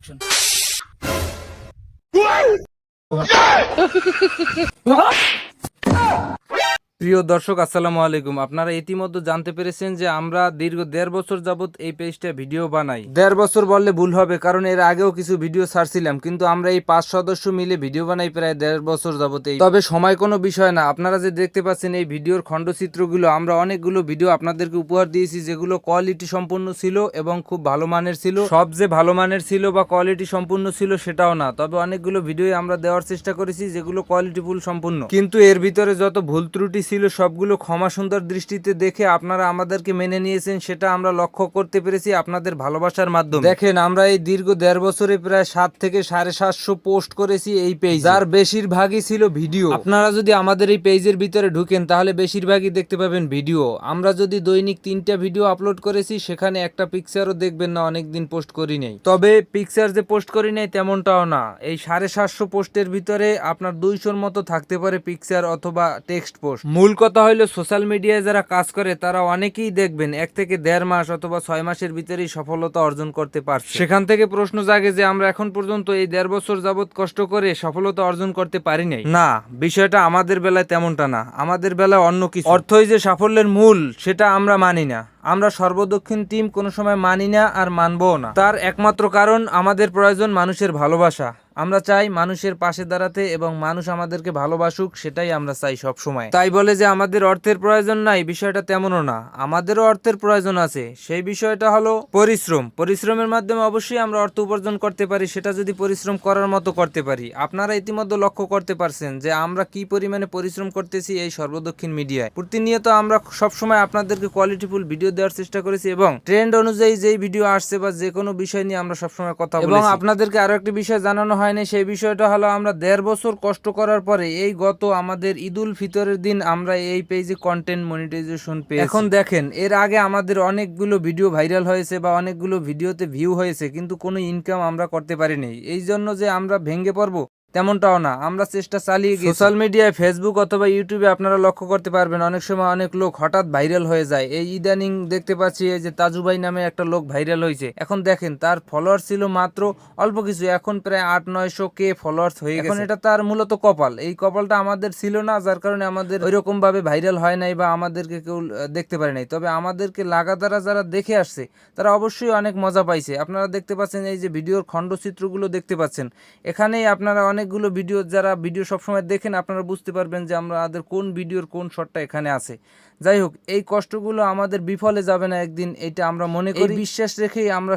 Action. প্রিয় দর্শক আসসালামু আলাইকুম। আপনারা ইতিমধ্যে জানতে পেরেছেন যে আমরা দীর্ঘ 1.5 বছর যাবত এই পেজটা ভিডিও বানাই। 1.5 বছর বললে ভুল হবে, কারণ এর আগেও কিছু ভিডিও ছাড়ছিলাম, কিন্তু আমরা এই 5 সদস্য মিলে ভিডিও বানাই প্রায় 1.5 বছর যাবত। তবে সময় কোনো বিষয় না। আপনারা যে দেখতে পাচ্ছেন এই ভিডিওর খণ্ডচিত্রগুলো, আমরা অনেকগুলো ভিডিও আপনাদেরকে উপহার দিয়েছি যেগুলো কোয়ালিটি সম্পন্ন ছিল এবং খুব ভালো মানের ছিল। সব যে ভালো মানের ছিল বা কোয়ালিটি সম্পূর্ণ ছিল সেটাও না, তবে অনেকগুলো ভিডিও আমরা দেওয়ার চেষ্টা করেছি যেগুলো কোয়ালিটিফুল সম্পূর্ণ। কিন্তু এর ভিতরে যত ভুল ত্রুটি ছিল সবগুলো ক্ষমা সুন্দর দৃষ্টিতে দেখে আপনারা আমাদেরকে মেনে নিয়েছেন, সেটা আমরা লক্ষ্য করতে পেরেছি আপনাদের ভালোবাসার মাধ্যমে। দেখেন, আমরা এই দীর্ঘ 1.5 বছরে প্রায় 7 থেকে 750 পোস্ট করেছি এই পেজ, যার বেশিরভাগই ছিল ভিডিও। আপনারা যদি আমাদের এই পেজের ভিতরে ঢুকেন তাহলে বেশিরভাগই দেখতে পাবেন ভিডিও। আমরা যদি দৈনিক 3টা ভিডিও আপলোড করেছি, সেখানে একটা পিকচারও দেখবেন না অনেকদিন পোস্ট করি নাই। তবে পিকচার যে পোস্ট করি নাই তেমনটাও না। এই 750 পোস্টের ভিতরে আপনার 200-র মতো থাকতে পারে পিকচার অথবা টেক্সট পোস্ট। মূল কথা হইলো সোশ্যাল মিডিয়ায় যারা কাজ করে তারা অনেকেই দেখবেন 1 থেকে 1.5 মাস অথবা 6 মাসের ভিতরেই সফলতা অর্জন করতে পারছে। সেখান থেকে প্রশ্ন জাগে যে আমরা এখন পর্যন্ত এই 1.5 বছর যাবত কষ্ট করে সফলতা অর্জন করতে পারি নাই। না, বিষয়টা আমাদের বেলায় তেমনটা না। আমাদের বেলায় অন্য কিছু। অর্থই যে সাফল্যের মূল সেটা আমরা মানি না। আমরা সর্বদক্ষিণ টিম কোনো সময় মানি না আর মানবও না। তার একমাত্র কারণ আমাদের প্রয়োজন মানুষের ভালোবাসা। আমরা চাই মানুষের পাশে দাঁড়াতে এবং মানুষ আমাদেরকে ভালোবাসুক, সেটাই আমরা চাই সব সময়। তাই বলে যে আমাদের অর্থের প্রয়োজন নাই, বিষয়টা তেমনও না। আমাদেরও অর্থের প্রয়োজন আছে। সেই বিষয়টা হলো পরিশ্রম। পরিশ্রমের মাধ্যমে অবশ্যই আমরা অর্থ উপার্জন করতে পারি, সেটা যদি পরিশ্রম করার মতো করতে পারি। আপনারা ইতিমধ্যে লক্ষ্য করতে পারছেন যে আমরা কি পরিমাণে পরিশ্রম করতেছি এই সর্বদক্ষিণ মিডিয়ায়। প্রতিনিয়ত আমরা সবসময় আপনাদেরকে কোয়ালিটিফুল ভিডিও দেওয়ার চেষ্টা করেছি এবং ট্রেন্ড অনুযায়ী যেই ভিডিও আসছে বা যে কোনো বিষয় নিয়ে আমরা সবসময় কথা বলেছি। এবং আপনাদেরকে আরো একটি বিষয় জানানো হয়নি, সেই বিষয়টা হলো আমরা 1.5 বছর কষ্ট করার পরে এই গত আমাদের ঈদুল ফিতরের দিন আমরা এই পেজে কন্টেন্ট মনিটাইজেশন পেয়েছি। এখন দেখেন, এর আগে আমাদের অনেকগুলো ভিডিও ভাইরাল হয়েছে বা অনেকগুলো ভিডিওতে ভিউ হয়েছে, কিন্তু কোনো ইনকাম আমরা করতে পারিনি। এই জন্য যে আমরা ভেঙে পড়বো তেমনটাও না, আমরা চেষ্টা চালিয়ে গেছি। সোশ্যাল মিডিয়ায় ফেসবুক অথবা ইউটিউবে আপনারা লক্ষ্য করতে পারবেন অনেক সময় অনেক লোক হঠাৎ ভাইরাল হয়ে যায়। এই ইদানিং দেখতে পাচ্ছি এই যে তাজু ভাই নামে একটা লোক ভাইরাল হয়েছে। এখন দেখেন, তার ফলোয়ার ছিল মাত্র অল্প কিছু, এখন প্রায় 800-900K ফলোয়ার্স হয়ে গেছে। এখন এটা তার মূলত কপাল। এই কপালটা আমাদের ছিল না, যার কারণে আমাদের ওইরকম ভাবে ভাইরাল হয় নাই বা আমাদেরকে কেউ দেখতে পারে নাই। তবে আমাদেরকে লাগাতার যারা দেখে আসছে তারা অবশ্যই অনেক মজা পাইছে। আপনারা দেখতে পাচ্ছেন এই যে ভিডিওর খণ্ডচিত্রগুলো দেখতে পাচ্ছেন, এখানেই আপনারা অনেকগুলো ভিডিও, যারা ভিডিও সবসময় দেখেন আপনারা বুঝতে পারবেন যে আমাদের কোন ভিডিওর কোন শটটা এখানে আছে। যাই হোক, এই কষ্টগুলো আমাদের বিফলে যাবে না একদিন, এটা আমরা মনে করি। বিশ্বাস রেখেই আমরা